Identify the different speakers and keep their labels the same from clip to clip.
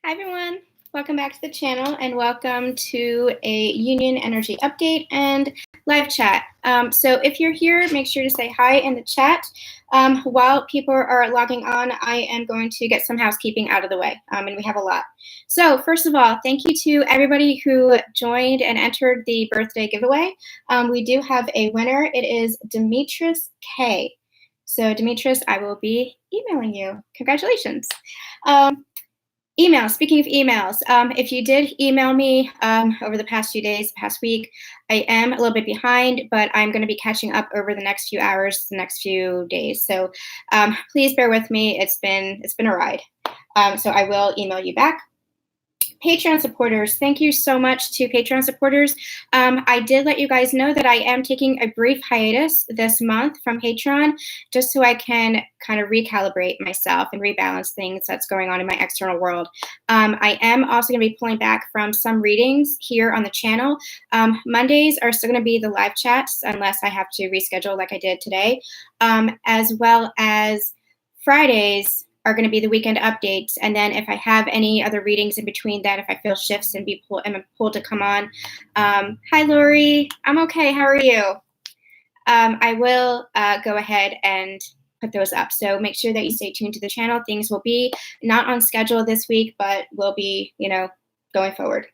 Speaker 1: Hi everyone, welcome back to the channel and welcome to a Union Energy update and live chat. So if you're here, make sure to say hi in the chat. While people are logging on, I am going to get some housekeeping out of the way, and we have a lot. So first of all, thank you to everybody who joined and entered the birthday giveaway. We do have a winner. It is Demetrius K. So Demetrius, I will be emailing you. Congratulations. Email. Speaking of emails, if you did email me over the past few days, past week, I am a little bit behind, but I'm going to be catching up over the next few hours, the next few days. So please bear with me. It's been a ride. So I will email you back. Patreon supporters, thank you so much to Patreon supporters. I did let you guys know that I am taking a brief hiatus this month from Patreon just so I can kind of recalibrate myself and rebalance things that's going on in my external world. I am also going to be pulling back from some readings here on the channel. Mondays are still going to be the live chats unless I have to reschedule like I did today, as well as Fridays are going to be the weekend updates. And then if I have any other readings in between that, if I feel shifts and am pulled to come on. Hi, Lori. I'm okay. How are you? I will go ahead and put those up. So make sure that you stay tuned to the channel. Things will be not on schedule this week, but will be, going forward.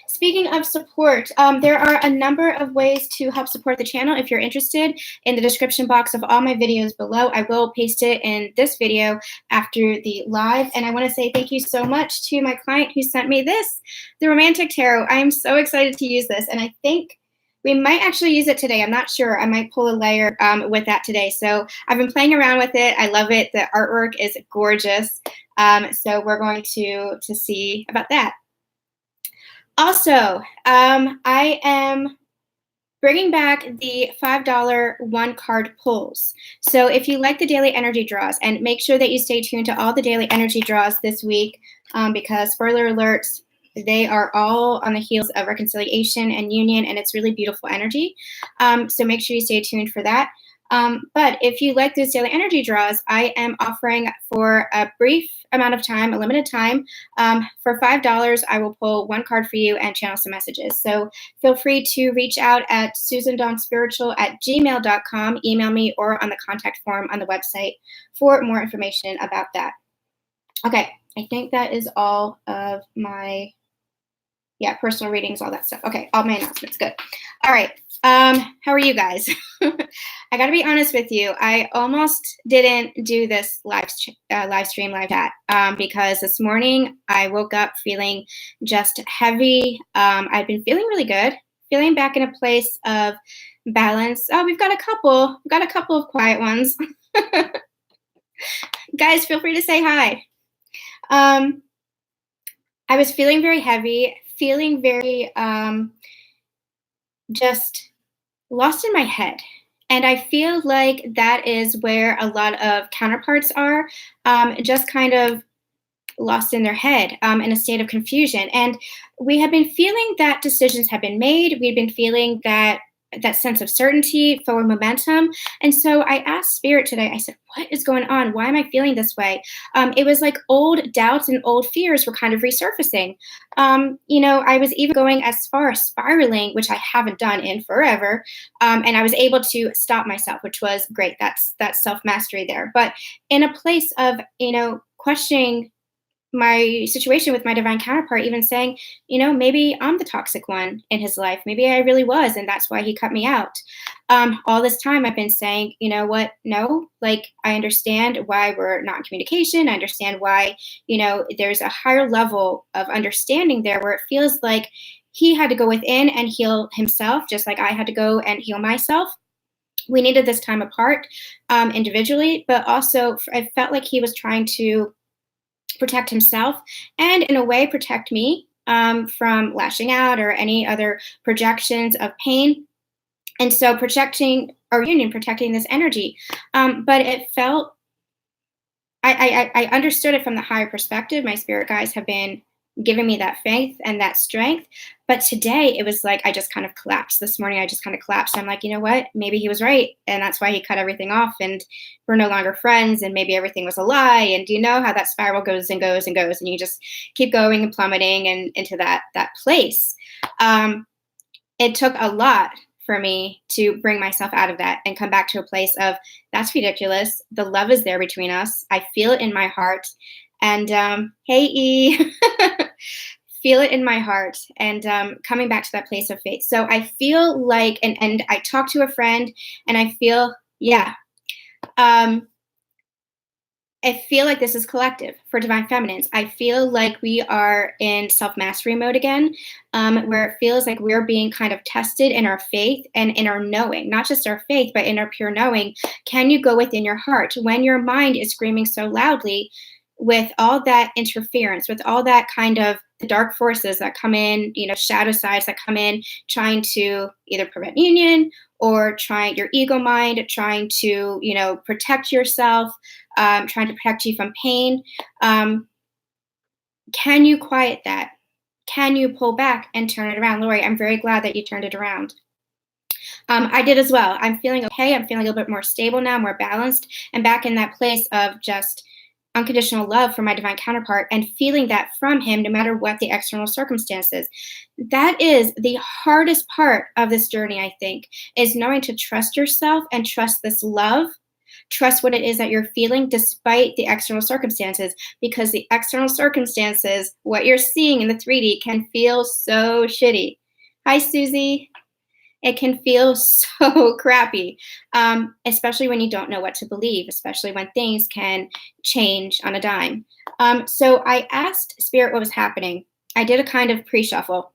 Speaker 1: Speaking of support, there are a number of ways to help support the channel. If you're interested, in the description box of all my videos below, I will paste it in this video after the live. And I want to say thank you so much to my client who sent me this, the Romantic Tarot. I am so excited to use this, and I think we might actually use it today. I'm not sure. I might pull a layer with that today. So I've been playing around with it. I love it. The artwork is gorgeous. So we're going to see about that. Also, I am bringing back the $5 one-card pulls. So if you like the daily energy draws, and make sure that you stay tuned to all the daily energy draws this week, because spoiler alerts, they are all on the heels of reconciliation and union, and it's really beautiful energy. So make sure you stay tuned for that. But if you like those daily energy draws, I am offering for a brief amount of time, a limited time, for $5, I will pull one card for you and channel some messages. So feel free to reach out at susandonspiritual@gmail.com, email me, or on the contact form on the website for more information about that. Okay, I think that is all of my personal readings, all that stuff. Okay, all my announcements, good. All right, how are you guys? I gotta be honest with you. I almost didn't do this live stream, live chat, because this morning I woke up feeling just heavy. I've been feeling really good, feeling back in a place of balance. Oh, we've got a couple of quiet ones. Guys, feel free to say hi. I was feeling very heavy, feeling very just lost in my head. And I feel like that is where a lot of counterparts are, just kind of lost in their head, in a state of confusion. And we have been feeling that decisions have been made. We've been feeling that sense of certainty, forward momentum. And so I asked Spirit today, I said, what is going on? Why am I feeling this way? It was like old doubts and old fears were kind of resurfacing. I was even going as far as spiraling, which I haven't done in forever. And I was able to stop myself, which was great. That's self-mastery there. But in a place of, questioning my situation with my divine counterpart, even saying, maybe I'm the toxic one in his life. Maybe I really was, and that's why he cut me out. All this time I've been saying, you know what? No, I understand why we're not in communication. I understand why, there's a higher level of understanding there where it feels like he had to go within and heal himself, just like I had to go and heal myself. We needed this time apart, individually, but also I felt like he was trying to protect himself and in a way protect me from lashing out or any other projections of pain. And so protecting our union, protecting this energy. But it felt, I understood it from the higher perspective. My spirit guides have been giving me that faith and that strength. But today it was like I just kind of collapsed. This morning I just kind of collapsed. I'm like, you know what? Maybe he was right. And that's why he cut everything off and we're no longer friends and maybe everything was a lie. And do you know how that spiral goes and goes and goes and you just keep going and plummeting and into that place. It took a lot for me to bring myself out of that and come back to a place of that's ridiculous. The love is there between us. I feel it in my heart. And hey, E, feel it in my heart and coming back to that place of faith. So I feel like, and I talked to a friend and I feel, I feel like this is collective for Divine Feminines. I feel like we are in self-mastery mode again, where it feels like we're being kind of tested in our faith and in our knowing, not just our faith, but in our pure knowing. Can you go within your heart when your mind is screaming so loudly with all that interference, with all that kind of the dark forces that come in, shadow sides that come in, trying to either prevent union or your ego mind, trying to, protect yourself, trying to protect you from pain. Can you quiet that? Can you pull back and turn it around? Lori, I'm very glad that you turned it around. I did as well. I'm feeling okay. I'm feeling a little bit more stable now, more balanced, and back in that place of just unconditional love for my divine counterpart and feeling that from him, no matter what the external circumstances. That is the hardest part of this journey, I think, is knowing to trust yourself and trust this love. Trust what it is that you're feeling despite the external circumstances, because the external circumstances, what you're seeing in the 3D, can feel so shitty. Hi, Susie. It can feel so crappy, especially when you don't know what to believe, especially when things can change on a dime. So I asked Spirit what was happening. I did a kind of pre-shuffle,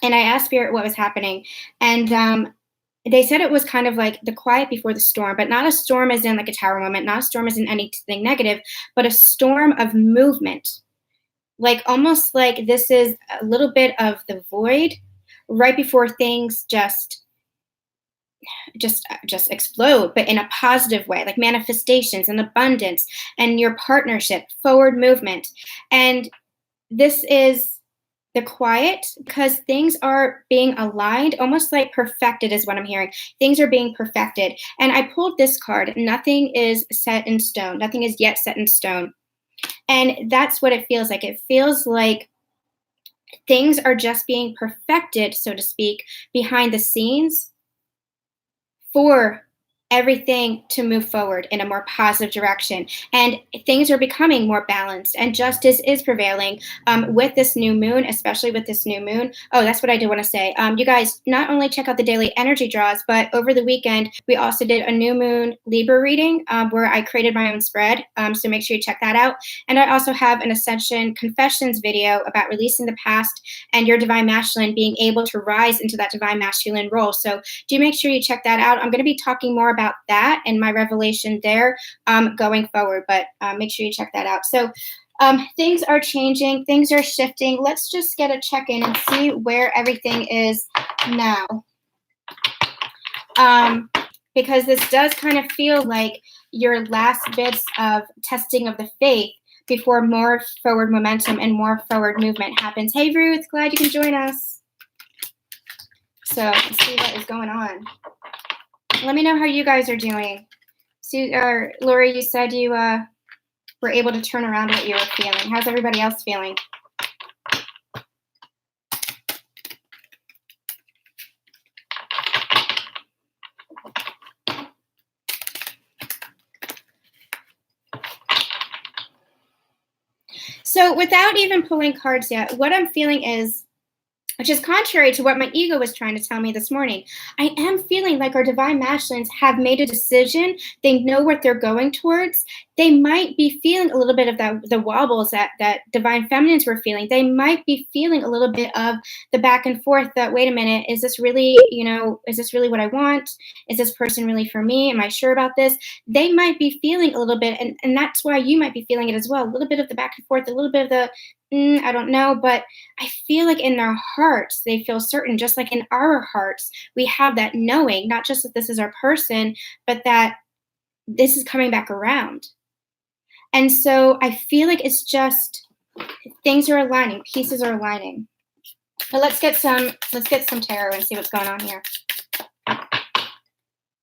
Speaker 1: and I asked Spirit what was happening. And they said it was kind of like the quiet before the storm, but not a storm as in like a tower moment, not a storm as in anything negative, but a storm of movement. Like almost like this is a little bit of the void right before things just explode, but in a positive way, like manifestations and abundance and your partnership, forward movement. And this is the quiet because things are being aligned, almost like perfected is what I'm hearing. Things are being perfected. And I pulled this card. Nothing is set in stone. Nothing is yet set in stone. And that's what it feels like. It feels like things are just being perfected, so to speak, behind the scenes for everything to move forward in a more positive direction. And things are becoming more balanced and justice is prevailing with this new moon, especially with this new moon. Oh, that's what I did want to say. You guys, not only check out the daily energy draws, but over the weekend, we also did a new moon Libra reading where I created my own spread. So make sure you check that out. And I also have an Ascension Confessions video about releasing the past and your divine masculine being able to rise into that divine masculine role. So do make sure you check that out. I'm going to be talking more about that and my revelation there going forward, but make sure you check that out. So things are changing, things are shifting. Let's just get a check-in and see where everything is now. Because this does kind of feel like your last bits of testing of the faith before more forward momentum and more forward movement happens. Hey, Ruth, glad you can join us. So let's see what is going on. Let me know how you guys are doing. Lori, you said you were able to turn around what you were feeling. How's everybody else feeling? So without even pulling cards yet, what I'm feeling is, which is contrary to what my ego was trying to tell me this morning, I am feeling like our divine masculines have made a decision. They know what they're going towards. They might be feeling a little bit of the wobbles that divine feminines were feeling. They might be feeling a little bit of the back and forth that, wait a minute, is this really, is this really what I want? Is this person really for me? Am I sure about this? They might be feeling a little bit, and that's why you might be feeling it as well. A little bit of the back and forth, a little bit of the, I don't know, but I feel like in their hearts, they feel certain, just like in our hearts, we have that knowing, not just that this is our person, but that this is coming back around. And so I feel like it's just Things are aligning. Pieces are aligning. But let's get some tarot and see what's going on here.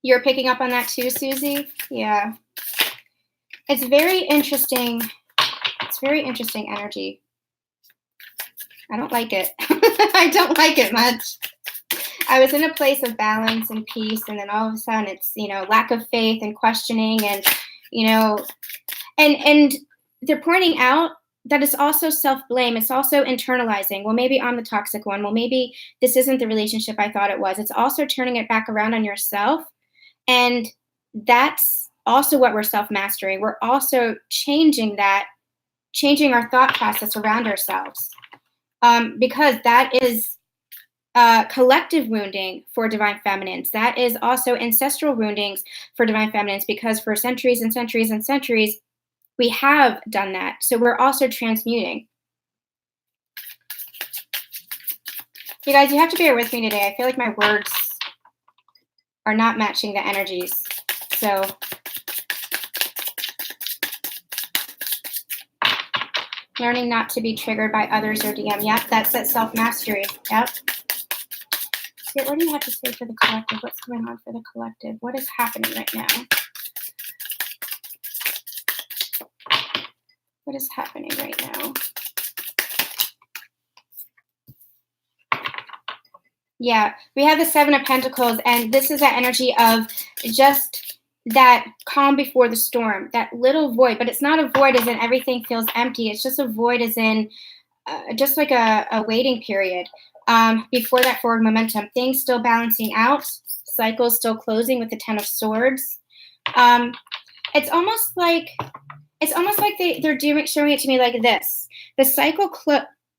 Speaker 1: You're picking up on that too, Susie? Yeah. It's very interesting. It's very interesting energy. I don't like it. I don't like it much. I was in a place of balance and peace, and then all of a sudden it's, lack of faith and questioning, and, and they're pointing out that it's also self-blame. It's also internalizing. Well, maybe I'm the toxic one. Well, maybe this isn't the relationship I thought it was. It's also turning it back around on yourself. And that's also what we're self-mastering. We're also changing our thought process around ourselves. Because that is collective wounding for divine feminines. That is also ancestral woundings for divine feminines, because for centuries and centuries and centuries, we have done that. So we're also transmuting. You guys, you have to bear with me today. I feel like my words are not matching the energies. So learning not to be triggered by others or DM. Yep, that's that self-mastery. Yep. Spirit, what do you have to say for the collective? What's going on for the collective? What is happening right now? What is happening right now? Yeah, we have the Seven of Pentacles, and this is that energy of just that calm before the storm, that little void. But it's not a void as in everything feels empty. It's just a void as in just like a waiting period before that forward momentum. Things still balancing out, cycles still closing with the Ten of Swords. It's almost like they're showing it to me like this. The cycle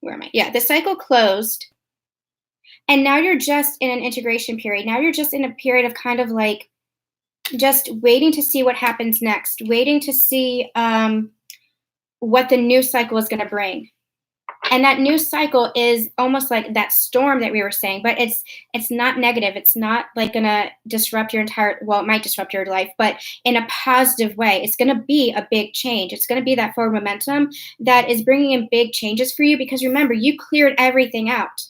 Speaker 1: the cycle closed, and now you're just in an integration period. Now you're just in a period of kind of like just waiting to see what happens next, waiting to see what the new cycle is going to bring. And that new cycle is almost like that storm that we were saying, but it's not negative. It's not like going to disrupt your it might disrupt your life, but in a positive way. It's going to be a big change. It's going to be that forward momentum that is bringing in big changes for you, because remember, you cleared everything out.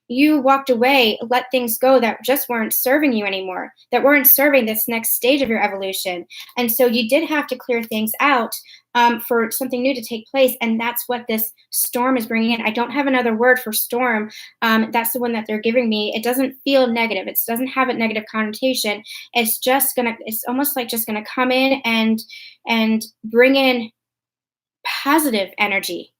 Speaker 1: You walked away, let things go that just weren't serving you anymore, that weren't serving this next stage of your evolution. And so you did have to clear things out for something new to take place. And that's what this storm is bringing in. I don't have another word for storm. That's the one that they're giving me. It doesn't feel negative. It doesn't have a negative connotation. It's almost like just gonna come in and bring in positive energy.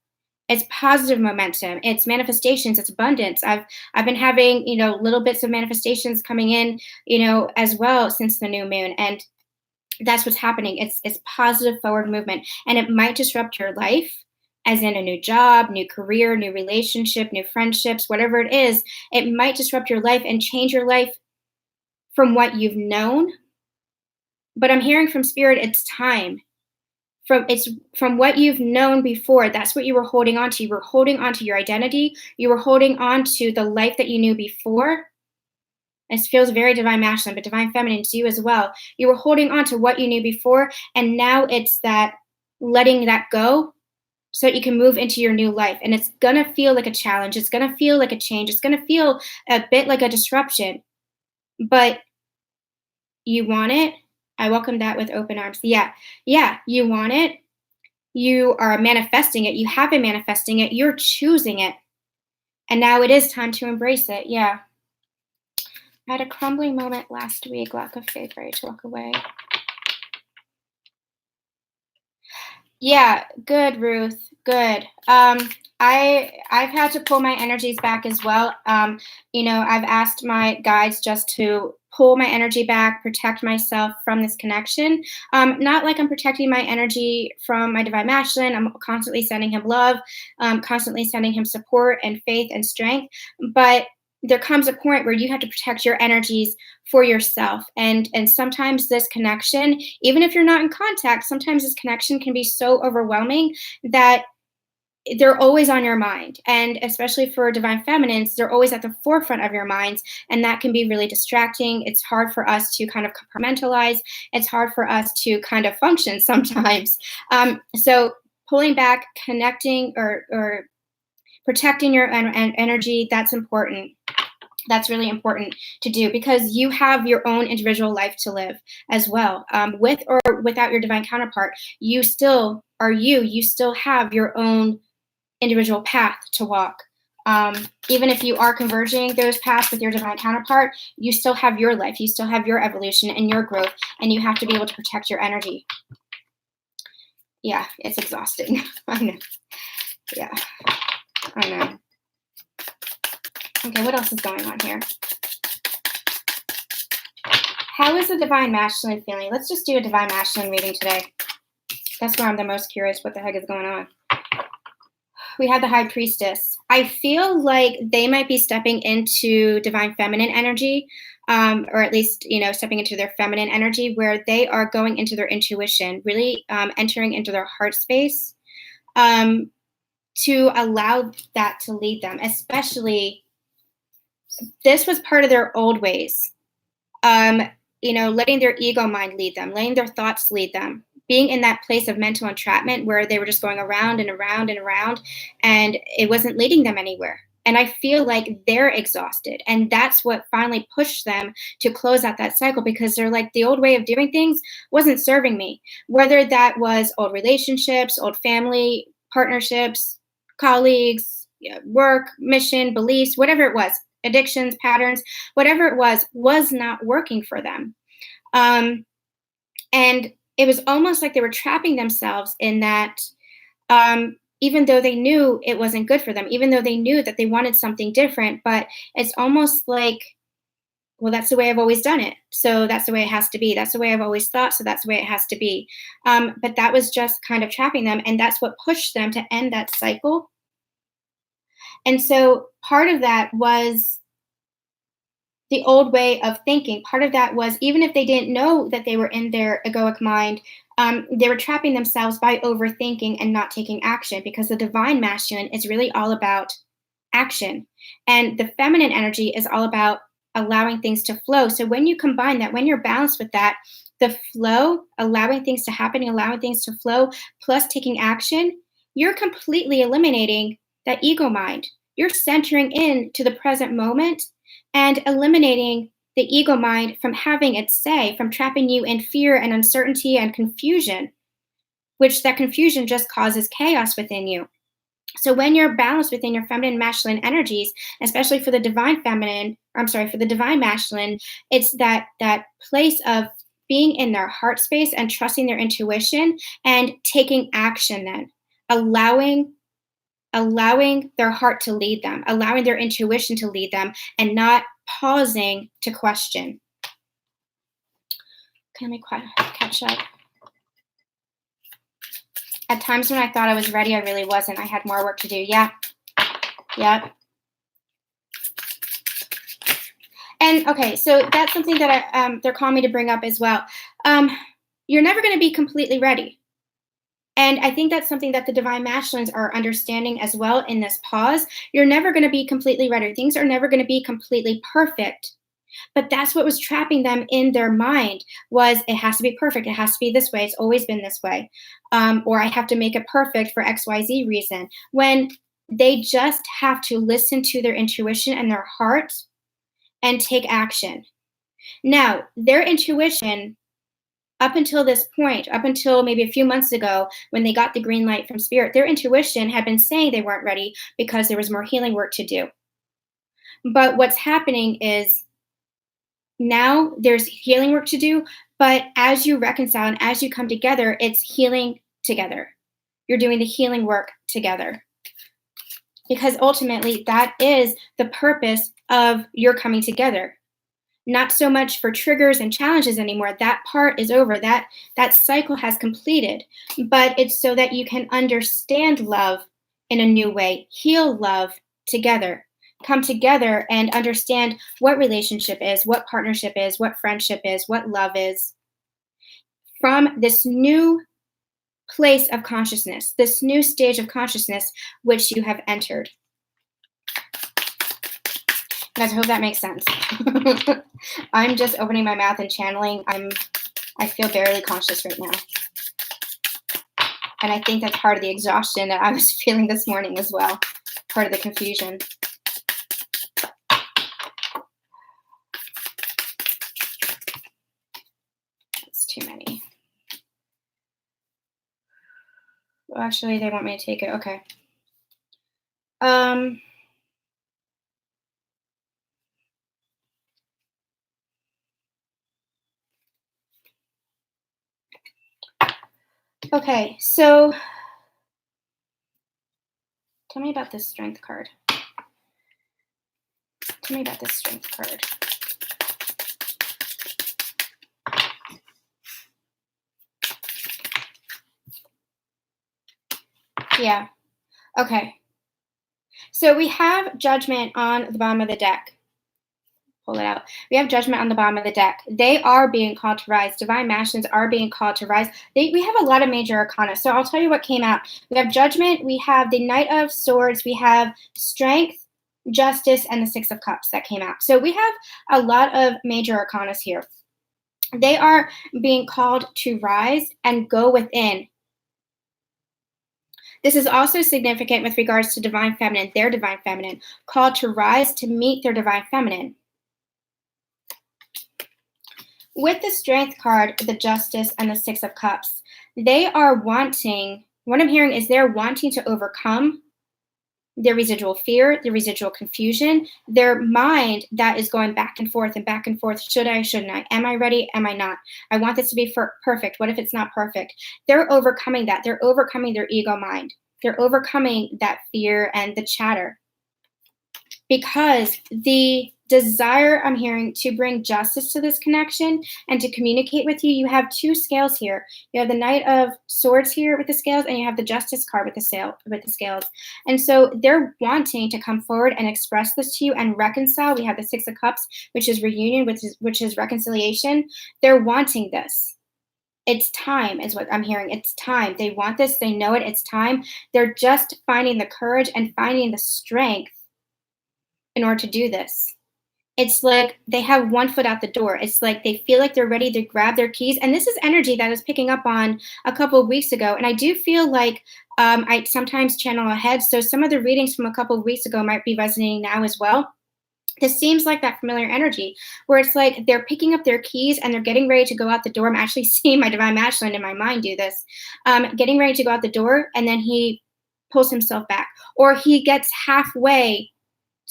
Speaker 1: It's positive momentum. It's manifestations. It's abundance. I've been having, little bits of manifestations coming in, as well since the new moon. And that's what's happening. It's positive forward movement. And it might disrupt your life, as in a new job, new career, new relationship, new friendships, whatever it is. It might disrupt your life and change your life from what you've known. But I'm hearing from Spirit, it's time. From what you've known before. That's what you were holding on to. You were holding on to your identity. You were holding on to the life that you knew before. It feels very divine masculine, but divine feminine to you as well. You were holding on to what you knew before, and now it's that letting that go so that you can move into your new life. And it's gonna feel like a challenge. It's gonna feel like a change. It's gonna feel a bit like a disruption, but you want it. I welcome that with open arms. Yeah, you want it. You are manifesting it. You have been manifesting it. You're choosing it. And now it is time to embrace it. Yeah. I had a crumbling moment last week. Lack of faith, ready to walk away. Yeah, good, Ruth. Good. I've had to pull my energies back as well. I've asked my guides just to pull my energy back, protect myself from this connection. Not like I'm protecting my energy from my divine masculine. I'm constantly sending him love, constantly sending him support and faith and strength. But there comes a point where you have to protect your energies for yourself. And sometimes this connection, even if you're not in contact, sometimes this connection can be so overwhelming that they're always on your mind. And especially for divine feminines, they're always at the forefront of your minds. And that can be really distracting. It's hard for us to kind of compartmentalize. It's hard for us to kind of function sometimes. So pulling back, connecting, or protecting your energy, that's important. That's really important to do, because you have your own individual life to live as well. With or without your divine counterpart, you still are you. You still have your own individual path to walk. Even if you are converging those paths with your divine counterpart, you still have your life. You still have your evolution and your growth, and you have to be able to protect your energy. Yeah, it's exhausting. I know. Yeah, I know. Okay, what else is going on here? How is the divine masculine feeling? Let's just do a divine masculine reading today. That's where I'm the most curious what the heck is going on. We have the High Priestess. I feel like they might be stepping into divine feminine energy, or at least, stepping into their feminine energy, where they are going into their intuition, really entering into their heart space, to allow that to lead them. Especially, this was part of their old ways. Letting their ego mind lead them, letting their thoughts lead them, being in that place of mental entrapment where they were just going around and around and around, and it wasn't leading them anywhere. And I feel like they're exhausted. And that's what finally pushed them to close out that cycle, because they're like, the old way of doing things wasn't serving me. Whether that was old relationships, old family partnerships, colleagues, work, mission, beliefs, whatever it was, addictions, patterns, whatever it was not working for them. And it was almost like they were trapping themselves in that, even though they knew it wasn't good for them, even though they knew that they wanted something different, but it's almost like, well, that's the way I've always done it, so that's the way it has to be. That's the way I've always thought, so that's the way it has to be. But that was just kind of trapping them, and that's what pushed them to end that cycle. And so part of that was the old way of thinking. Part of that was, even if they didn't know that they were in their egoic mind, they were trapping themselves by overthinking and not taking action, because the divine masculine is really all about action. And the feminine energy is all about allowing things to flow. So when you combine that, when you're balanced with that, the flow, allowing things to happen, allowing things to flow, plus taking action, you're completely eliminating that ego mind. You're centering in to the present moment and eliminating the ego mind from having its say, from trapping you in fear and uncertainty and confusion, which that confusion just causes chaos within you. So when you're balanced within your feminine and masculine energies, especially for the divine masculine, it's that place of being in their heart space and trusting their intuition and taking action, then allowing their heart to lead them, allowing their intuition to lead them, and not pausing to question. Can we catch up? At times when I thought I was ready, I really wasn't. I had more work to do. Yeah. Yep. And okay, so that's something that they're calling me to bring up as well. You're never going to be completely ready. And I think that's something that the divine masculines are understanding as well in this pause. You're never going to be completely ready. Things are never going to be completely perfect. But that's what was trapping them in their mind, was it has to be perfect. It has to be this way. It's always been this way. Or I have to make it perfect for XYZ reason. When they just have to listen to their intuition and their heart and take action. Now, their intuition, up until this point, up until maybe a few months ago when they got the green light from Spirit, their intuition had been saying they weren't ready because there was more healing work to do. But what's happening is now there's healing work to do, but as you reconcile and as you come together, it's healing together. You're doing the healing work together. Because ultimately, that is the purpose of your coming together. Not so much for triggers and challenges anymore. That part is over. That cycle has completed. But it's so that you can understand love in a new way, heal love together, come together and understand what relationship is, what partnership is, what friendship is, what love is, from this new place of consciousness, this new stage of consciousness which you have entered. Guys, I hope that makes sense. I'm just opening my mouth and channeling. I feel barely conscious right now. And I think that's part of the exhaustion that I was feeling this morning as well, part of the confusion. That's too many. Well, actually, they want me to take it. Okay. Okay, so tell me about this strength card. Tell me about this strength card. Yeah. Okay. So we have Judgment on the bottom of the deck. Pull it out. We have Judgment on the bottom of the deck. They are being called to rise. Divine Masculines are being called to rise. We have a lot of major arcana. So I'll tell you what came out. We have Judgment. We have the Knight of Swords. We have Strength, Justice, and the Six of Cups that came out. So we have a lot of major arcanas here. They are being called to rise and go within. This is also significant with regards to Divine Feminine, their Divine Feminine, called to rise to meet their Divine Feminine. With the Strength card, the Justice, and the Six of Cups, they are wanting, what I'm hearing is they're wanting to overcome their residual fear, their residual confusion, their mind that is going back and forth and back and forth. Should I, shouldn't I? Am I ready? Am I not? I want this to be perfect. What if it's not perfect? They're overcoming that. They're overcoming their ego mind. They're overcoming that fear and the chatter. Because the desire, I'm hearing, to bring justice to this connection and to communicate with you, you have two scales here. You have the Knight of Swords here with the scales, and you have the Justice card with the scales. And so they're wanting to come forward and express this to you and reconcile. We have the Six of Cups, which is reunion, which is reconciliation. They're wanting this. It's time, is what I'm hearing. It's time. They want this. They know it. It's time. They're just finding the courage and finding the strength in order to do this. It's like they have one foot out the door. It's like they feel like they're ready to grab their keys. And this is energy that I was picking up on a couple of weeks ago. And I do feel like I sometimes channel ahead. So some of the readings from a couple of weeks ago might be resonating now as well. This seems like that familiar energy where it's like they're picking up their keys and they're getting ready to go out the door. I'm actually seeing my Divine Masculine in my mind do this. Getting ready to go out the door, and then he pulls himself back. Or he gets halfway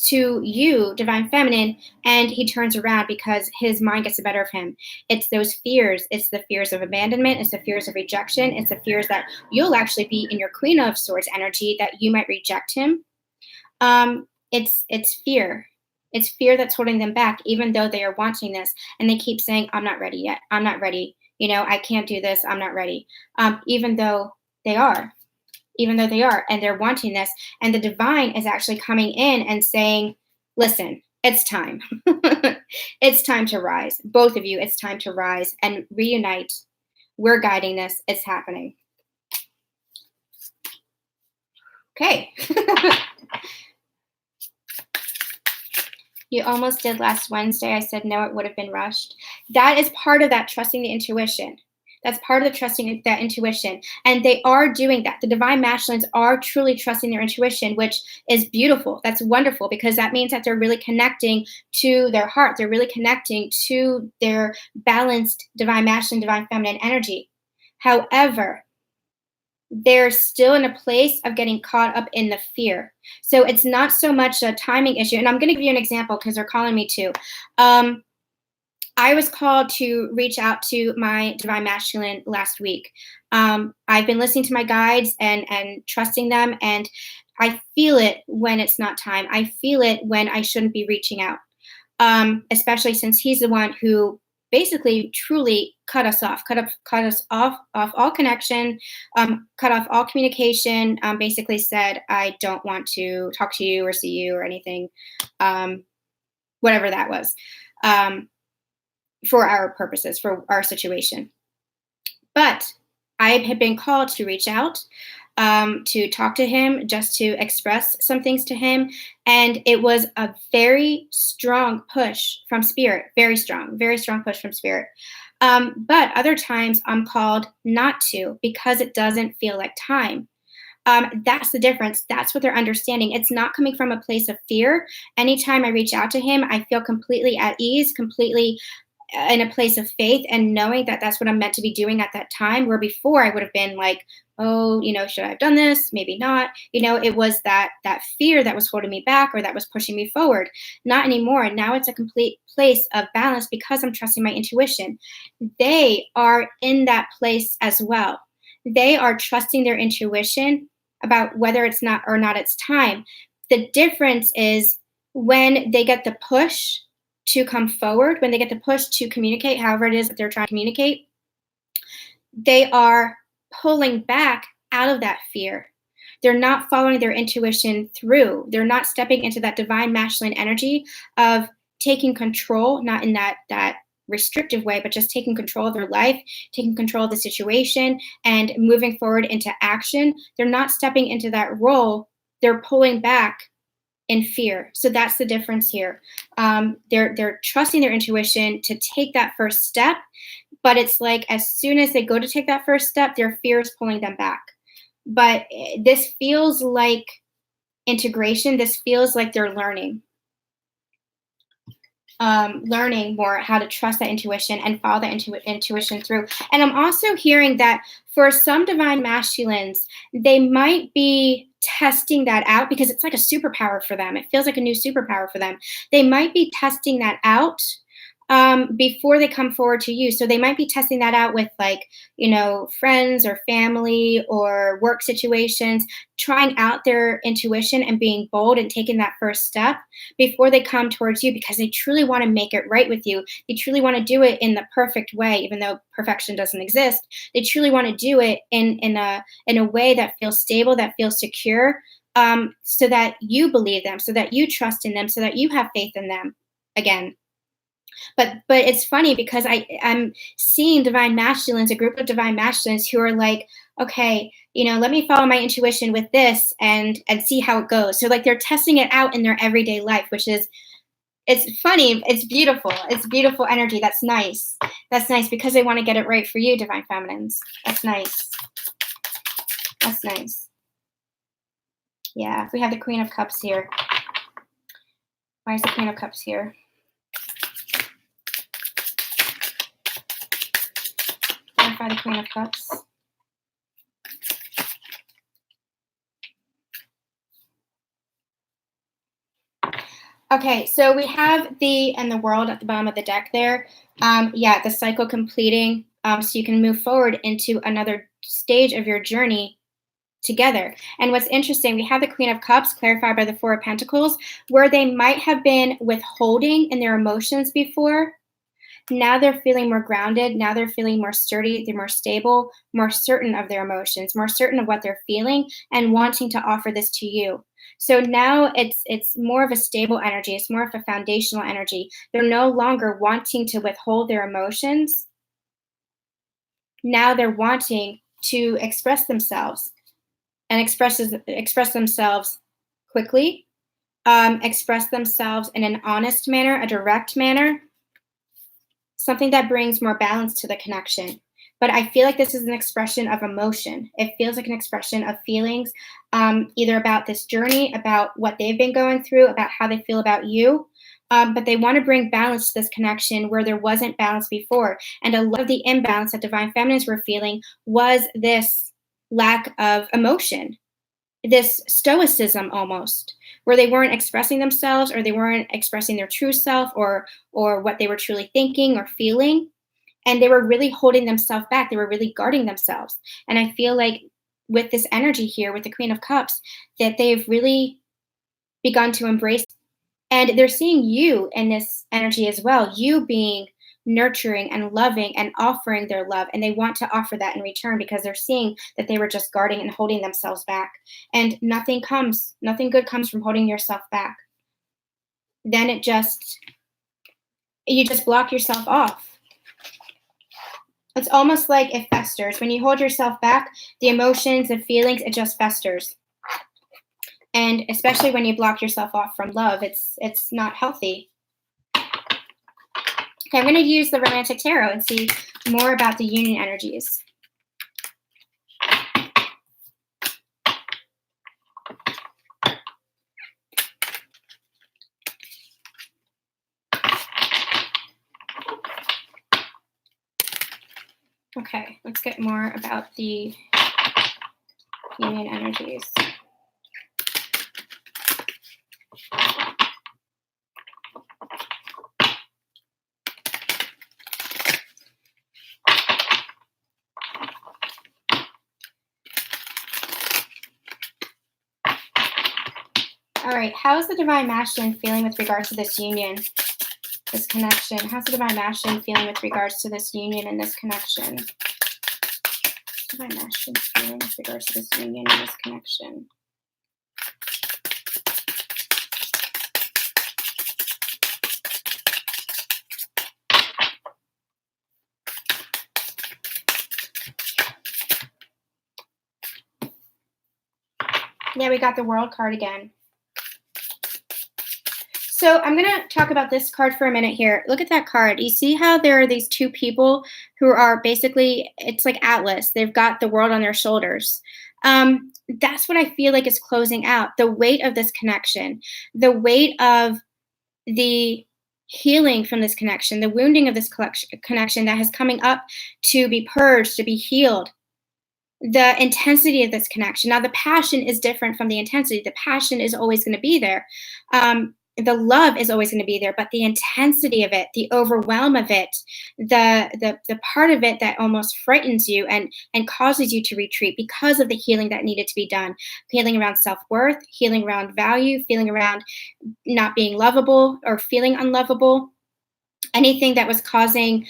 Speaker 1: to you, Divine Feminine, and he turns around because his mind gets the better of him. It's those fears. It's the fears of abandonment. It's the fears of rejection. It's the fears that you'll actually be in your Queen of Swords energy, that you might reject him. It's fear. It's fear that's holding them back, even though they are wanting this. And they keep saying, I'm not ready yet. I'm not ready. I can't do this. I'm not ready. Even though they are. And they're wanting this. And the divine is actually coming in and saying, listen, it's time. It's time to rise. Both of you, it's time to rise and reunite. We're guiding this. It's happening. Okay. You almost did last Wednesday. I said, no, it would have been rushed. That is part of that trusting the intuition. That's part of the trusting that intuition. And they are doing that. The Divine Masculines are truly trusting their intuition, which is beautiful. That's wonderful, because that means that they're really connecting to their heart. They're really connecting to their balanced Divine Masculine, Divine Feminine energy. However, they're still in a place of getting caught up in the fear. So it's not so much a timing issue. And I'm going to give you an example because they're calling me to. I was called to reach out to my Divine Masculine last week. I've been listening to my guides and trusting them, and I feel it when it's not time. I feel it when I shouldn't be reaching out, especially since he's the one who basically truly cut us off all connection, cut off all communication, basically said, I don't want to talk to you or see you or anything, whatever that was. For our purposes, for our situation. But I had been called to reach out, to talk to him, just to express some things to him. And it was a very strong push from Spirit, very strong push from Spirit. But other times I'm called not to because it doesn't feel like time. That's the difference. That's what they're understanding. It's not coming from a place of fear. Anytime I reach out to him, I feel completely at ease, completely in a place of faith and knowing that that's what I'm meant to be doing at that time, where before I would have been like, oh, should I have done this? Maybe not. It was that fear that was holding me back or that was pushing me forward. Not anymore. Now it's a complete place of balance because I'm trusting my intuition. They are in that place as well. They are trusting their intuition about whether it's not or not it's time. The difference is when they get the push to come forward, when they get the push to communicate, however it is that they're trying to communicate, they are pulling back out of that fear. They're not following their intuition through. They're not stepping into that divine masculine energy of taking control, not in that restrictive way, but just taking control of their life, taking control of the situation, and moving forward into action. They're not stepping into that role. They're pulling back in fear. So that's the difference here. They're trusting their intuition to take that first step, but it's like as soon as they go to take that first step, their fear is pulling them back. But this feels like integration. This feels like they're learning more how to trust that intuition and follow that intuition through. And I'm also hearing that for some divine masculines, they might be testing that out because it's like a superpower for them. It feels like a new superpower for them. They might be testing that out before they come forward to you. So they might be testing that out with friends or family or work situations, trying out their intuition and being bold and taking that first step before they come towards you because they truly want to make it right with you. They truly want to do it in the perfect way, even though perfection doesn't exist. They truly want to do it in a way that feels stable, that feels secure, so that you believe them, so that you trust in them, so that you have faith in them again. But it's funny because I'm seeing divine masculines, a group of divine masculines who are like, okay, let me follow my intuition with this and see how it goes. So like they're testing it out in their everyday life, which is, it's funny. It's beautiful. It's beautiful energy. That's nice. That's nice because they want to get it right for you, divine feminines. That's nice. That's nice. Yeah, we have the Queen of Cups here. Why is the Queen of Cups here? The Queen of Cups. Okay, so we have the world at the bottom of the deck there. The cycle completing, so you can move forward into another stage of your journey together. And what's interesting, we have the Queen of Cups clarified by the Four of Pentacles, where they might have been withholding in their emotions before. Now they're feeling more grounded. Now they're feeling more sturdy. They're more stable, more certain of their emotions, more certain of what they're feeling and wanting to offer this to you. So now it's more of a stable energy. It's more of a foundational energy. They're no longer wanting to withhold their emotions. Now they're wanting to express themselves and express themselves quickly, express themselves in an honest manner, a direct manner, something that brings more balance to the connection. But I feel like this is an expression of emotion. It feels like an expression of feelings, either about this journey, about what they've been going through, about how they feel about you. But they want to bring balance to this connection where there wasn't balance before. And a lot of the imbalance that divine feminines were feeling was this lack of emotion, this stoicism almost, where they weren't expressing themselves or they weren't expressing their true self or what they were truly thinking or feeling. And they were really holding themselves back. They were really guarding themselves. And I feel like with this energy here, with the Queen of Cups, that they've really begun to embrace. And they're seeing you in this energy as well, you being nurturing and loving and offering their love. And they want to offer that in return because they're seeing that they were just guarding and holding themselves back. And nothing good comes from holding yourself back. Then you just block yourself off. It's almost like it festers. When you hold yourself back, the emotions, the feelings, it just festers. And especially when you block yourself off from love, it's not healthy. Okay, I'm going to use the Romantic Tarot and see more about the union energies. Okay, let's get more about the union energies. All right, how's the Divine Masculine feeling with regards to this union, this connection? How's the Divine Masculine feeling with regards to this union and this connection? Divine Masculine feeling with regards to this union and this connection. Yeah, we got the World card again. So I'm going to talk about this card for a minute here. Look at that card. You see how there are these two people who are basically, it's like Atlas. They've got the world on their shoulders. That's what I feel like is closing out. The weight of this connection, the weight of the healing from this connection, the wounding of this connection that is coming up to be purged, to be healed. The intensity of this connection. Now, the passion is different from the intensity. The passion is always going to be there. The love is always going to be there, but the intensity of it, the overwhelm of it, the part of it that almost frightens you and causes you to retreat because of the healing that needed to be done. Healing around self-worth, healing around value, feeling around not being lovable or feeling unlovable. Anything that was causing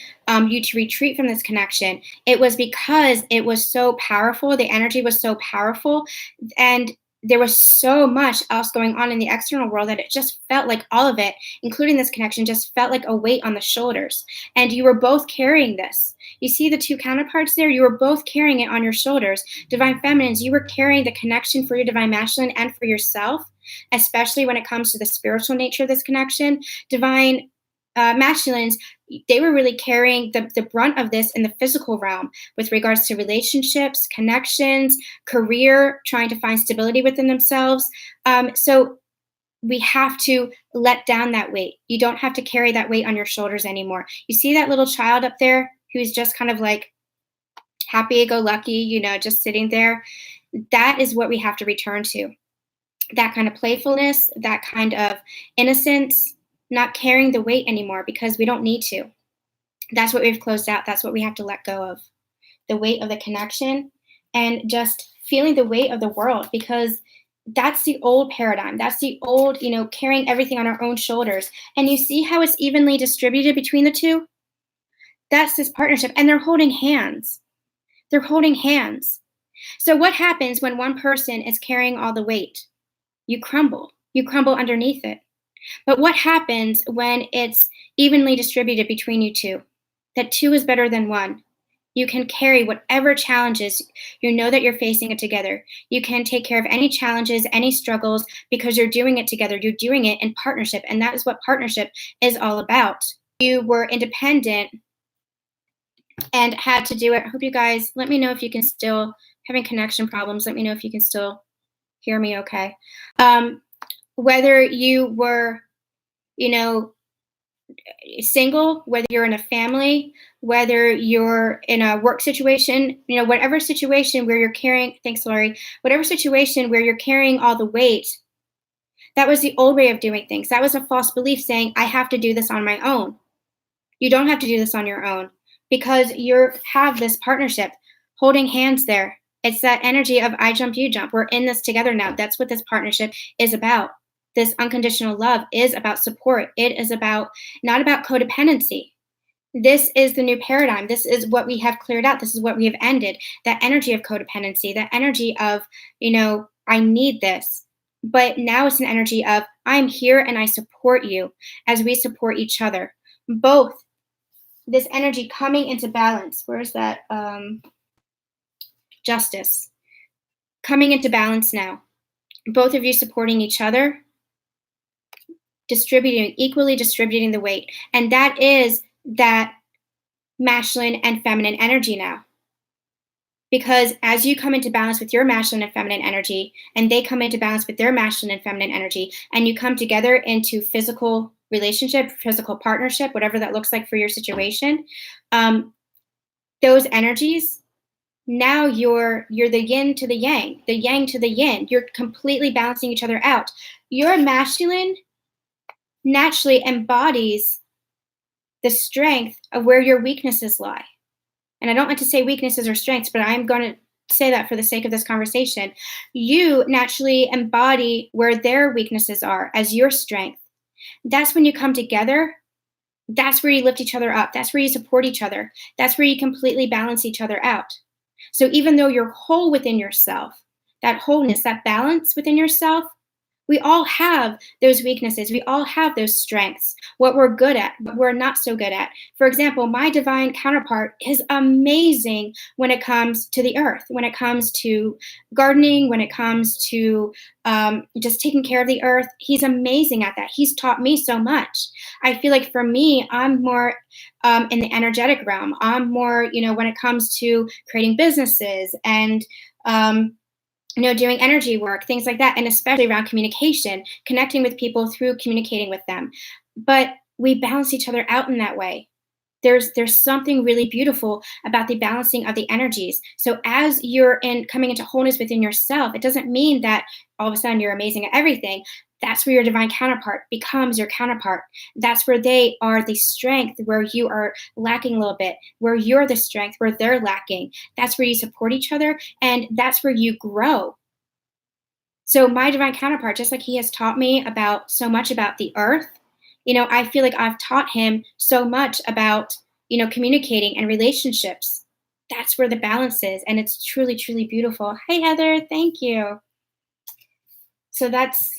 Speaker 1: you to retreat from this connection, it was because it was so powerful. The energy was so powerful, and there was so much else going on in the external world that it just felt like all of it, including this connection, just felt like a weight on the shoulders. And you were both carrying this. You see the two counterparts there? You were both carrying it on your shoulders. Divine Feminines, you were carrying the connection for your Divine Masculine and for yourself, especially when it comes to the spiritual nature of this connection. Divine Masculines, they were really carrying the brunt of this in the physical realm with regards to relationships, connections, career, trying to find stability within themselves. So we have to let down that weight. You don't have to carry that weight on your shoulders anymore. You see that little child up there who's just kind of like happy-go-lucky, just sitting there? That is what we have to return to. That kind of playfulness, that kind of innocence, not carrying the weight anymore because we don't need to. That's what we've closed out. That's what we have to let go of. The weight of the connection and just feeling the weight of the world, because that's the old paradigm. That's the old, carrying everything on our own shoulders. And you see how it's evenly distributed between the two? That's this partnership. And they're holding hands. They're holding hands. So what happens when one person is carrying all the weight? You crumble. You crumble underneath it. But what happens when it's evenly distributed between you two? That two is better than one. You can carry whatever challenges you know that you're facing it together. You can take care of any challenges, any struggles, because you're doing it together. You're doing it in partnership, and that is what partnership is all about. You were independent and had to do it. I hope you guys, let me know if you can still, having connection problems, let me know if you can still hear me okay. Whether you were, single, whether you're in a family, whether you're in a work situation, whatever situation where you're carrying, thanks, Lori, whatever situation where you're carrying all the weight, that was the old way of doing things. That was a false belief saying, I have to do this on my own. You don't have to do this on your own because you have this partnership holding hands there. It's that energy of I jump, you jump. We're in this together now. That's what this partnership is about. This unconditional love is about support. It is not about codependency. This is the new paradigm. This is what we have cleared out. This is what we have ended. That energy of codependency, that energy of, I need this. But now it's an energy of I'm here and I support you as we support each other. Both this energy coming into balance. Where's that? Justice. Coming into balance now. Both of you supporting each other, equally distributing the weight. And that is that masculine and feminine energy now. Because as you come into balance with your masculine and feminine energy, and they come into balance with their masculine and feminine energy, and you come together into physical relationship, physical partnership, whatever that looks like for your situation, those energies, now you're the yin to the yang to the yin. You're completely balancing each other out. Your masculine naturally embodies the strength of where your weaknesses lie. And I don't like to say weaknesses or strengths, but I'm going to say that for the sake of this conversation. You naturally embody where their weaknesses are as your strength. That's when you come together. That's where you lift each other up. That's where you support each other. That's where you completely balance each other out. So even though you're whole within yourself, that wholeness, that balance within yourself, we all have those weaknesses. We all have those strengths, what we're good at, what we're not so good at. For example, my divine counterpart is amazing when it comes to the earth, when it comes to gardening, when it comes to just taking care of the earth. He's amazing at that. He's taught me so much. I feel like for me, I'm more in the energetic realm. I'm more, when it comes to creating businesses and doing energy work, things like that, and especially around communication, connecting with people through communicating with them. But we balance each other out in that way. There's something really beautiful about the balancing of the energies. So as you're coming into wholeness within yourself, it doesn't mean that all of a sudden you're amazing at everything. That's where your divine counterpart becomes your counterpart. That's where they are the strength, where you are lacking a little bit, where you're the strength, where they're lacking. That's where you support each other, and that's where you grow. So my divine counterpart, just like he has taught me about so much about the earth, I feel like I've taught him so much about, communicating and relationships. That's where the balance is, and it's truly, truly beautiful. Hey, Heather, thank you. So that's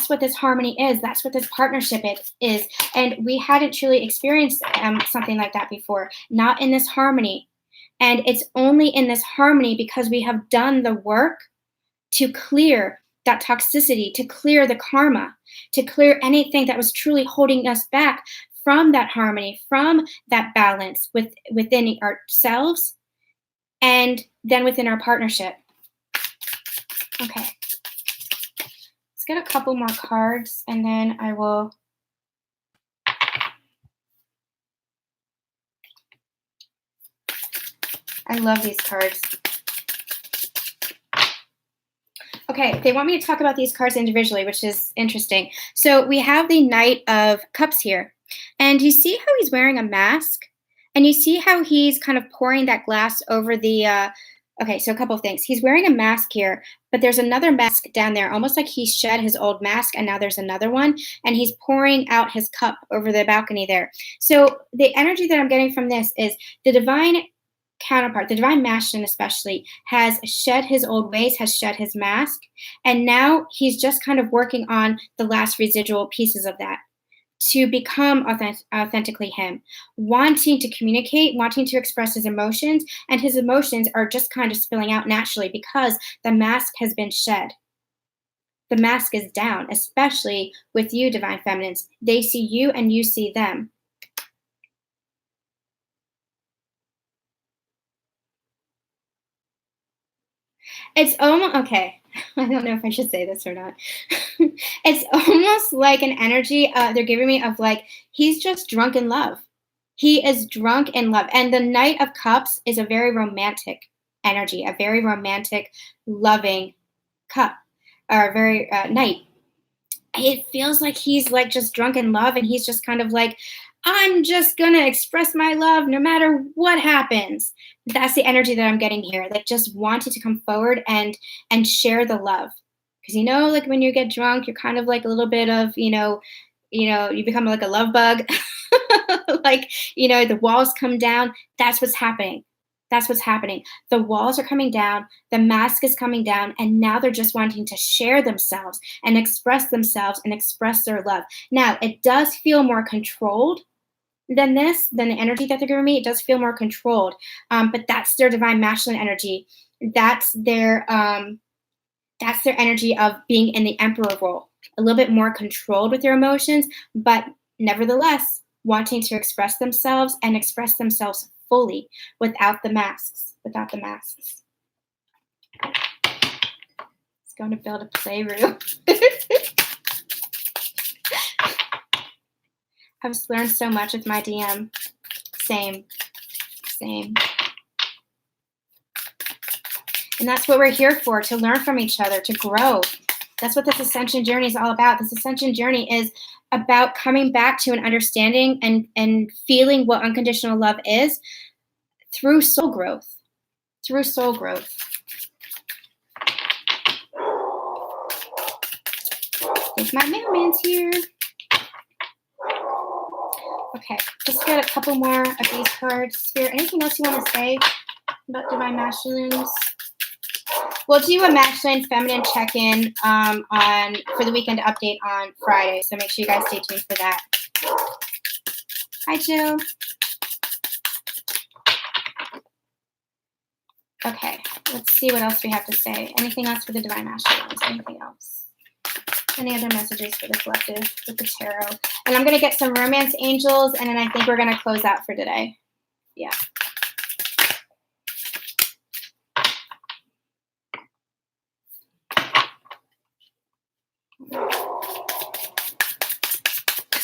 Speaker 1: what this harmony is. That's what this partnership is. And we hadn't truly experienced something like that before, not in this harmony. And it's only in this harmony because we have done the work to clear that toxicity, to clear the karma, to clear anything that was truly holding us back from that harmony, from that balance within ourselves and then within our partnership. Okay. Let's get a couple more cards and then I will. I love these cards. Okay, they want me to talk about these cards individually, which is interesting. So we have the Knight of Cups here. And you see how he's wearing a mask? And you see how he's kind of pouring that glass over the... okay, so a couple of things. He's wearing a mask here, but there's another mask down there, almost like he shed his old mask, and now there's another one. And he's pouring out his cup over the balcony there. So the energy that I'm getting from this is the divine counterpart, the divine masculine especially, has shed his old ways, has shed his mask, and now he's just kind of working on the last residual pieces of that to become authentically him, wanting to communicate, wanting to express his emotions, and his emotions are just kind of spilling out naturally because the mask has been shed. The mask is down, especially with you, divine feminines. They see you and you see them. It's almost, okay, I don't know if I should say this or not. It's almost like an energy they're giving me of like, he's just drunk in love. He is drunk in love. And the Knight of Cups is a very romantic energy, a very romantic, loving cup, or very knight. It feels like he's like just drunk in love and he's just kind of like, I'm just going to express my love no matter what happens. That's the energy that I'm getting here. Like just wanted to come forward and share the love. Because, like when you get drunk, you're kind of like a little bit of, you become like a love bug. Like, the walls come down. That's what's happening. That's what's happening. The walls are coming down. The mask is coming down. And now they're just wanting to share themselves and express themselves and express their love. Now, it does feel more controlled than the energy that they're giving me. It does feel more controlled. But that's their divine masculine energy. That's their energy of being in the emperor role. A little bit more controlled with their emotions, but nevertheless, wanting to express themselves and express themselves fully without the masks, It's going to build a playroom. I've learned so much with my DM. Same. And that's what we're here for, to learn from each other, to grow. That's what this ascension journey is all about. This ascension journey is about coming back to an understanding and feeling what unconditional love is through soul growth. There's my mailman's here. Okay, just got a couple more of these cards here. Anything else you want to say about divine masculines? We'll do a masculine feminine check-in for the weekend update on Friday, so make sure you guys stay tuned for that. Hi, Jill. Okay, let's see what else we have to say. Anything else for the divine masculines? Anything else? Any other messages for the collective with the tarot? And I'm going to get some romance angels, and then I think we're going to close out for today. Yeah.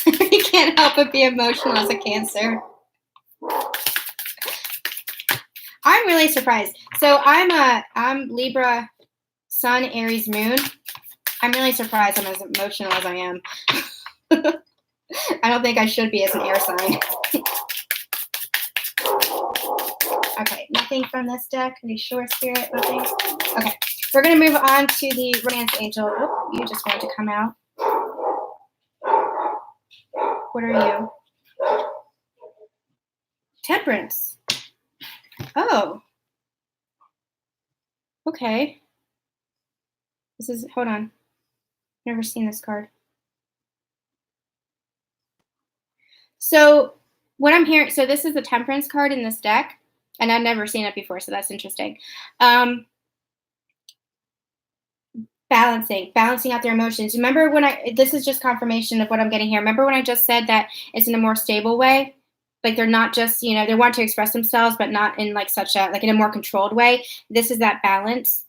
Speaker 1: You can't help but be emotional as a Cancer. I'm really surprised. So I'm Libra, Sun, Aries, Moon. I'm really surprised I'm as emotional as I am. I don't think I should be as an air sign. Okay, nothing from this deck. Are you sure, Spirit? Nothing? Okay, we're going to move on to the romance angel. Oh, you just wanted to come out. What are you? Temperance. Oh. Okay. This is, hold on. Never seen this card. So what I'm hearing, so this is the Temperance card in this deck, and I've never seen it before, so that's interesting. Balancing out their emotions. Remember when this is just confirmation of what I'm getting here. Remember when I just said that it's in a more stable way? Like they're not just, they want to express themselves, but not in like such a, like in a more controlled way. This is that balance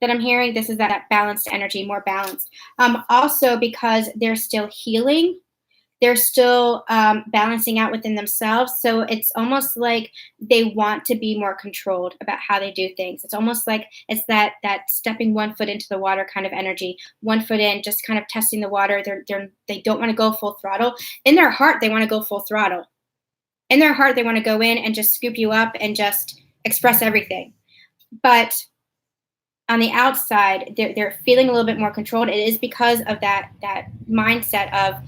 Speaker 1: that I'm hearing. This is that balanced energy, more balanced. Also because they're still healing. They're still balancing out within themselves. So it's almost like they want to be more controlled about how they do things. It's almost like it's that stepping one foot into the water kind of energy, 1 foot in, just kind of testing the water. They don't want to go full throttle. In their heart, they want to go full throttle. In their heart, they want to go in and just scoop you up and just express everything. But on the outside, they're feeling a little bit more controlled. It is because of that mindset of,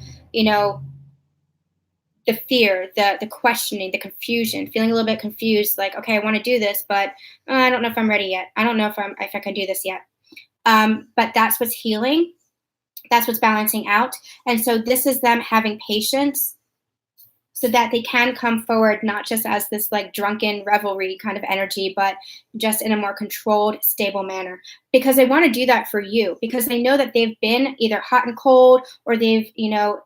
Speaker 1: the fear, the questioning, the confusion, feeling a little bit confused, like, okay, I want to do this, but I don't know if I'm ready yet. I don't know if I can do this yet. But that's what's healing. That's what's balancing out. And so this is them having patience so that they can come forward, not just as this like drunken revelry kind of energy, but just in a more controlled, stable manner, because they want to do that for you, because they know that they've been either hot and cold, or they've,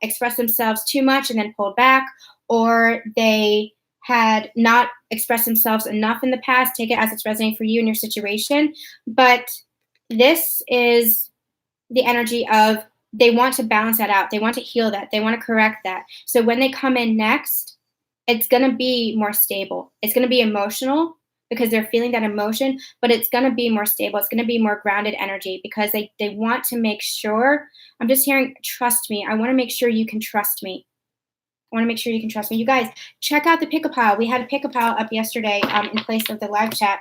Speaker 1: expressed themselves too much and then pulled back, or they had not expressed themselves enough in the past. Take it as it's resonating for you in your situation. But this is the energy of, they want to balance that out. They want to heal that. They want to correct that. So when they come in next, it's going to be more stable. It's going to be emotional because they're feeling that emotion, but it's going to be more stable. It's going to be more grounded energy because they want to make sure. I'm just hearing, trust me. I want to make sure you can trust me. I want to make sure you can trust me. You guys, check out the pick-a-pile. We had a pick-a-pile up yesterday in place of the live chat.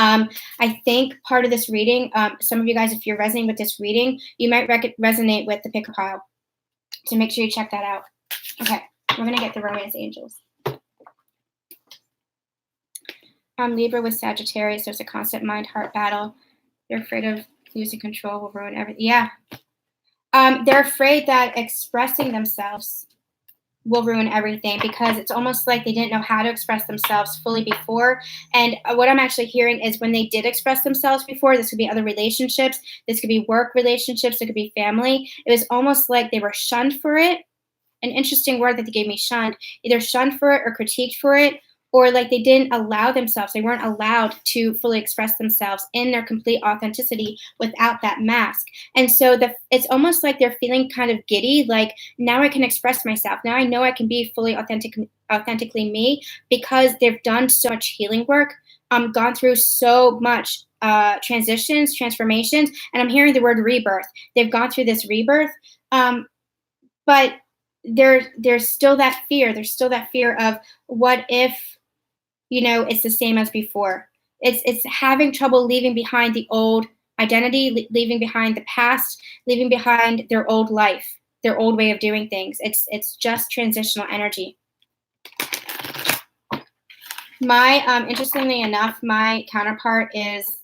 Speaker 1: I think part of this reading, some of you guys, if you're resonating with this reading, you might resonate with the pick-a-pile. So make sure you check that out. Okay, we're going to get the romance angels. Libra with Sagittarius, there's a constant mind-heart battle. They're afraid of losing control will ruin everything. Yeah. They're afraid that expressing themselves will ruin everything, because it's almost like they didn't know how to express themselves fully before. And what I'm actually hearing is when they did express themselves before, this could be other relationships, this could be work relationships, it could be family. It was almost like they were shunned for it, an interesting word that they gave me, shunned, either shunned for it or critiqued for it, or like they didn't allow themselves, they weren't allowed to fully express themselves in their complete authenticity without that mask. And so it's almost like they're feeling kind of giddy, like now I can express myself. Now I know I can be fully authentically me, because they've done so much healing work, gone through so much transitions, transformations, and I'm hearing the word rebirth. They've gone through this rebirth, but there's still that fear. There's still that fear of what if, it's the same as before. It's having trouble leaving behind the old identity, leaving behind the past, leaving behind their old life, their old way of doing things. It's just transitional energy. Interestingly enough, my counterpart is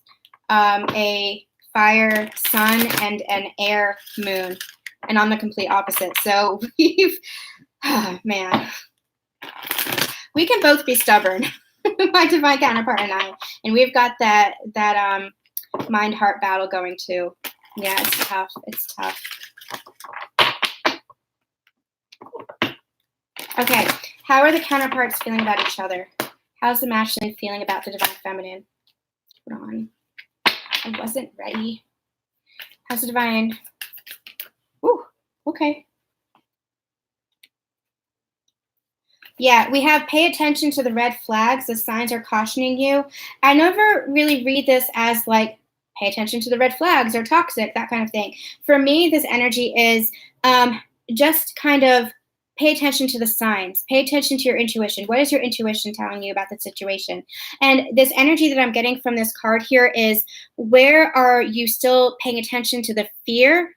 Speaker 1: a fire sun and an air moon, and I'm the complete opposite. So man, we can both be stubborn. My divine counterpart and I, and we've got that mind-heart battle going too. Yeah, it's tough. It's tough. Okay, how are the counterparts feeling about each other? How's the masculine feeling about the divine feminine? Hold on, I wasn't ready. How's the divine? Ooh, okay. Yeah, we have pay attention to the red flags. The signs are cautioning you. I never really read this as like pay attention to the red flags or toxic, that kind of thing. For me, this energy is just kind of pay attention to the signs. Pay attention to your intuition. What is your intuition telling you about the situation? And this energy that I'm getting from this card here is, where are you still paying attention to the fear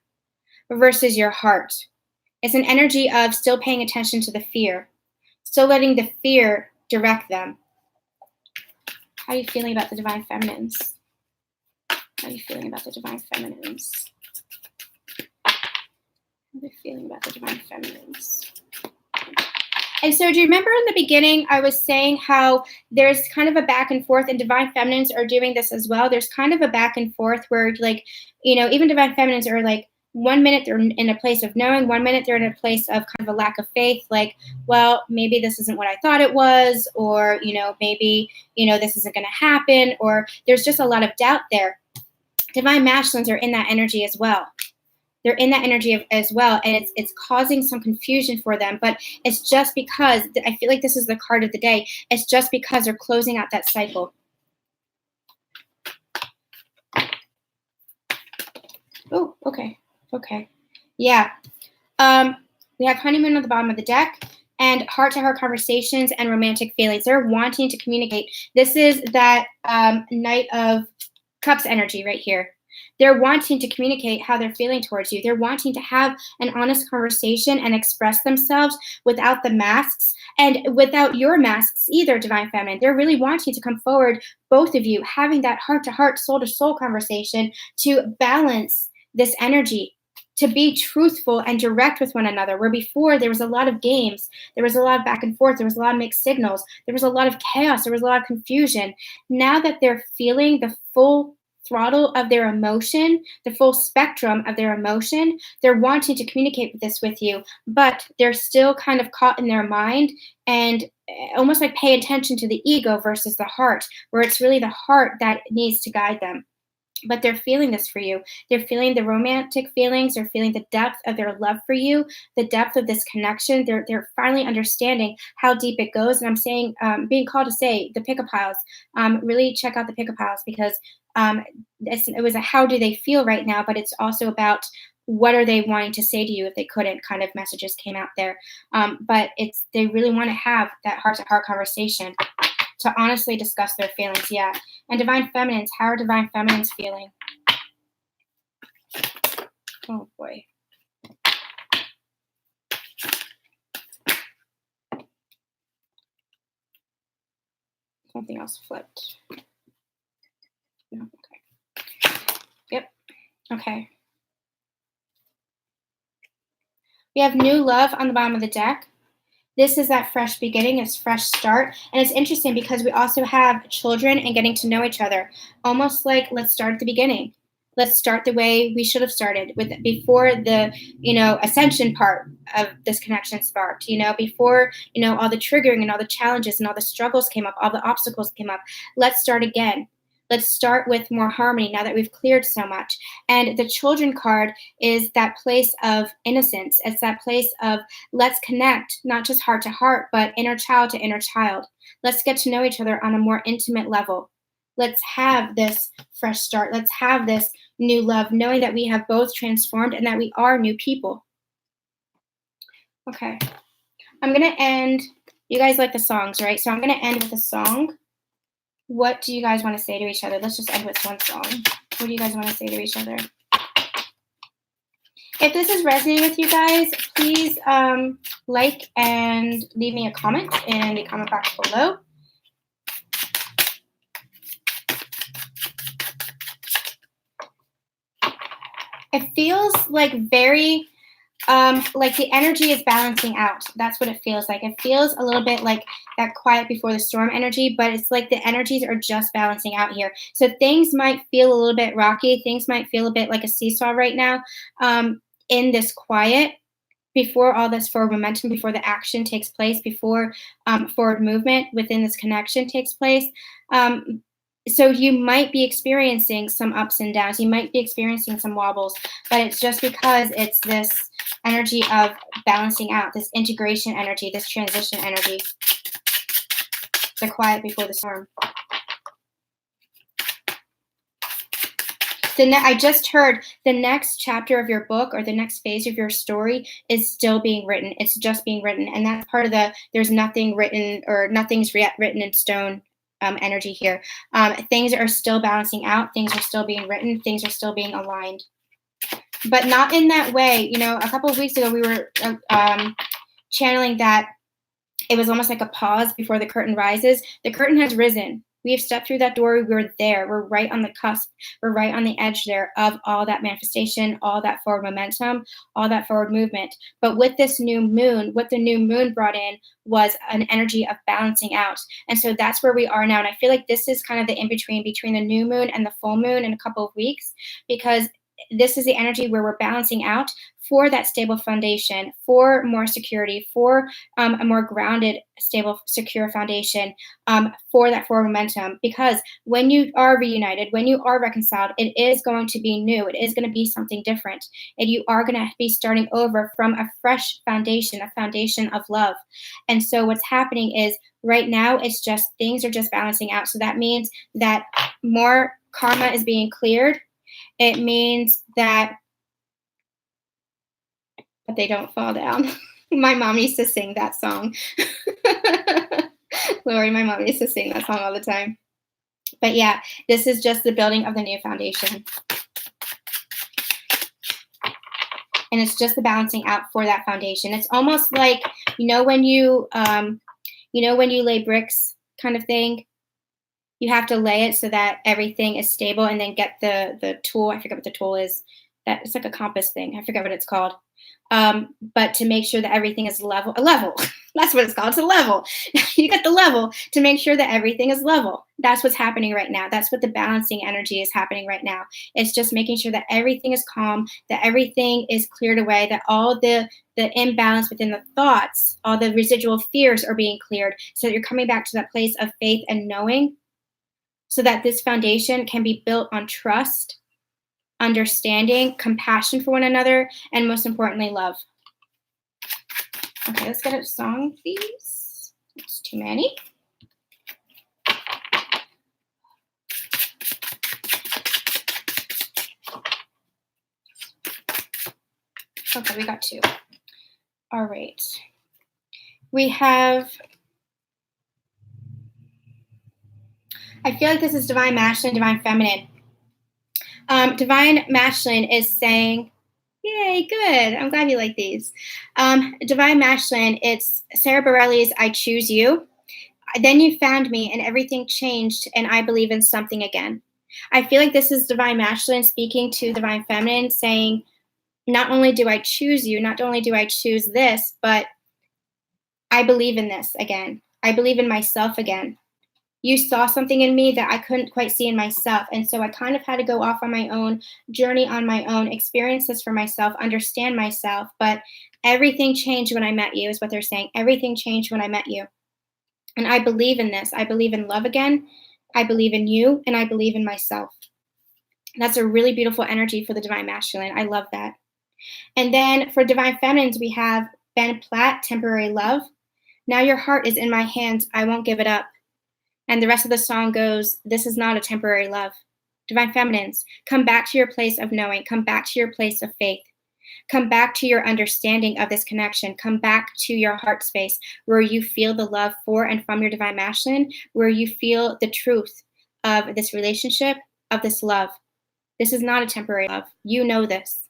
Speaker 1: versus your heart? It's an energy of still paying attention to the fear. Still letting the fear direct them. How are you feeling about the divine feminines? How are you feeling about the divine feminines? How are you feeling about the divine feminines? And so do you remember in the beginning, I was saying how there's kind of a back and forth, and divine feminines are doing this as well. There's kind of a back and forth where, like, even divine feminines are like, 1 minute they're in a place of knowing, 1 minute they're in a place of kind of a lack of faith, like, well, maybe this isn't what I thought it was, or, maybe, this isn't going to happen, or there's just a lot of doubt there. Divine masculines are in that energy as well. They're in that energy as well, and it's causing some confusion for them, but it's just because, I feel like this is the card of the day, it's just because they're closing out that cycle. Oh, okay. Okay. Yeah. We have honeymoon at the bottom of the deck, and heart-to-heart conversations and romantic feelings. They're wanting to communicate. This is that Knight of Cups energy right here. They're wanting to communicate how they're feeling towards you. They're wanting to have an honest conversation and express themselves without the masks and without your masks either, divine feminine. They're really wanting to come forward, both of you, having that heart-to-heart, soul-to-soul conversation to balance this energy, to be truthful and direct with one another, where before there was a lot of games, there was a lot of back and forth, there was a lot of mixed signals, there was a lot of chaos, there was a lot of confusion. Now that they're feeling the full throttle of their emotion, the full spectrum of their emotion, they're wanting to communicate this with you, but they're still kind of caught in their mind and almost like pay attention to the ego versus the heart, where it's really the heart that needs to guide them. But they're feeling this for you. They're feeling the romantic feelings. They're feeling the depth of their love for you, the depth of this connection. They're finally understanding how deep it goes. And I'm saying, being called to say, the pick-up piles. Really check out the pick-up piles, because it was a how do they feel right now, but it's also about what are they wanting to say to you if they couldn't, kind of messages came out there. But they really want to have that heart-to-heart conversation, to honestly discuss their feelings, yeah. And divine feminines, how are divine feminines feeling? Oh boy. Something else flipped. No, okay. Yep, okay. We have new love on the bottom of the deck. This is that fresh beginning, it's fresh start. And it's interesting because we also have children and getting to know each other. Almost like, let's start at the beginning. Let's start the way we should have started, with before the, ascension part of this connection sparked, before, all the triggering and all the challenges and all the struggles came up, all the obstacles came up. Let's start again. Let's start with more harmony now that we've cleared so much. And the children card is that place of innocence. It's that place of let's connect, not just heart to heart, but inner child to inner child. Let's get to know each other on a more intimate level. Let's have this fresh start. Let's have this new love, knowing that we have both transformed and that we are new people. Okay. I'm going to end. You guys like the songs, right? So I'm going to end with a song. What do you guys want to say to each other? Let's just end with one song. What do you guys want to say to each other? If this is resonating with you guys, please like and leave me a comment in the comment box below. It feels like very, like the energy is balancing out. That's what it feels like. It feels a little bit like that quiet before the storm energy, but it's like the energies are just balancing out here. So things might feel a little bit rocky. Things might feel a bit like a seesaw right now, in this quiet, before all this forward momentum, before the action takes place, before forward movement within this connection takes place. So you might be experiencing some ups and downs. You might be experiencing some wobbles, but it's just because it's this energy of balancing out, this integration energy, this transition energy, the quiet before the storm. I just heard the next chapter of your book or the next phase of your story is still being written. It's just being written. And that's part of there's nothing written or nothing's yet written in stone energy here. Things are still balancing out. Things are still being written. Things are still being aligned. But not in that way. A couple of weeks ago, we were channeling that it was almost like a pause before the curtain rises. The curtain has risen. We have stepped through that door. We're there. We're right on the cusp. We're right on the edge there of all that manifestation, all that forward momentum, all that forward movement. But with this new moon, what the new moon brought in was an energy of balancing out. And so that's where we are now. And I feel like this is kind of the in-between between the new moon and the full moon in a couple of weeks, because this is the energy where we're balancing out for that stable foundation, for more security, for a more grounded, stable, secure foundation, for that forward momentum. Because when you are reunited, when you are reconciled, it is going to be new. It is going to be something different. And you are going to be starting over from a fresh foundation, a foundation of love. And so what's happening is right now, it's just things are just balancing out. So that means that more karma is being cleared. It means that they don't fall down. My mom used to sing that song. Lori, my mom used to sing that song all the time. But yeah, this is just the building of the new foundation. And it's just the balancing out for that foundation. It's almost like, when you lay bricks kind of thing, you have to lay it so that everything is stable, and then get the tool. I forget what the tool is. That it's like a compass thing. I forget what it's called. But to make sure that everything is level. That's what it's called. It's a level. You get the level to make sure that everything is level. That's what's happening right now. That's what the balancing energy is happening right now. It's just making sure that everything is calm, that everything is cleared away, that all the imbalance within the thoughts, all the residual fears are being cleared, so that you're coming back to that place of faith and knowing, so that this foundation can be built on trust, understanding, compassion for one another, and most importantly, love. Okay, let's get a song, please. That's too many. Okay, we got two. All right. We have, I feel like this is Divine Masculine, Divine Feminine. Divine Masculine is saying, yay, good. I'm glad you like these. Divine Masculine, it's Sarah Bareilles' I Choose You. Then you found me and everything changed and I believe in something again. I feel like this is Divine Masculine speaking to Divine Feminine, saying, not only do I choose you, not only do I choose this, but I believe in this again. I believe in myself again. You saw something in me that I couldn't quite see in myself. And so I kind of had to go off on my own journey, on my own, experience this for myself, understand myself. But everything changed when I met you, is what they're saying. Everything changed when I met you. And I believe in this. I believe in love again. I believe in you, and I believe in myself. That's a really beautiful energy for the divine masculine. I love that. And then for divine feminines, we have Ben Platt, temporary love. Now your heart is in my hands. I won't give it up. And the rest of the song goes, this is not a temporary love. Divine feminines, come back to your place of knowing. Come back to your place of faith. Come back to your understanding of this connection. Come back to your heart space where you feel the love for and from your divine masculine, where you feel the truth of this relationship, of this love. This is not a temporary love. You know this.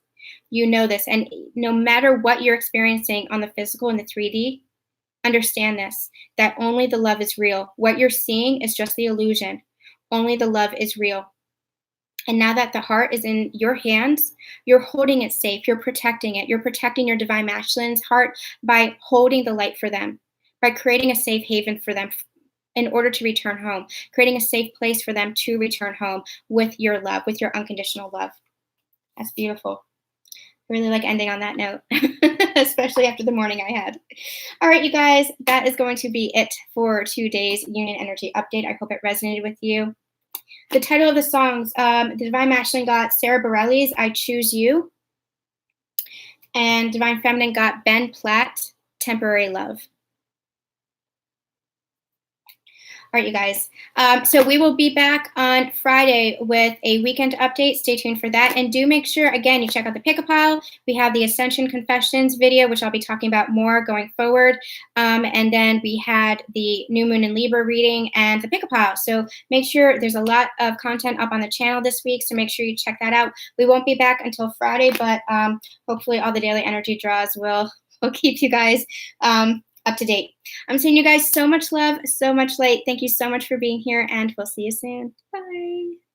Speaker 1: You know this. And no matter what you're experiencing on the physical and the 3D, understand this, that only the love is real. What you're seeing is just the illusion. Only the love is real. And now that the heart is in your hands, you're holding it safe. You're protecting it. You're protecting your divine masculine's heart by holding the light for them, by creating a safe haven for them in order to return home, creating a safe place for them to return home with your love, with your unconditional love. That's beautiful. Really like ending on that note, especially after the morning I had. All right, you guys, that is going to be it for today's Union Energy Update. I hope it resonated with you. The title of the songs, the Divine Masculine got Sarah Bareilles, I Choose You. And Divine Feminine got Ben Platt, Temporary Love. All right, you guys. So we will be back on Friday with a weekend update. Stay tuned for that. And do make sure, again, you check out the pick-a-pile. We have the Ascension Confessions video, which I'll be talking about more going forward. And then we had the New Moon in Libra reading and the pick-a-pile. So make sure there's a lot of content up on the channel this week. So make sure you check that out. We won't be back until Friday, but hopefully all the daily energy draws will keep you guys up to date. I'm sending you guys so much love, so much light. Thank you so much for being here, and we'll see you soon. Bye.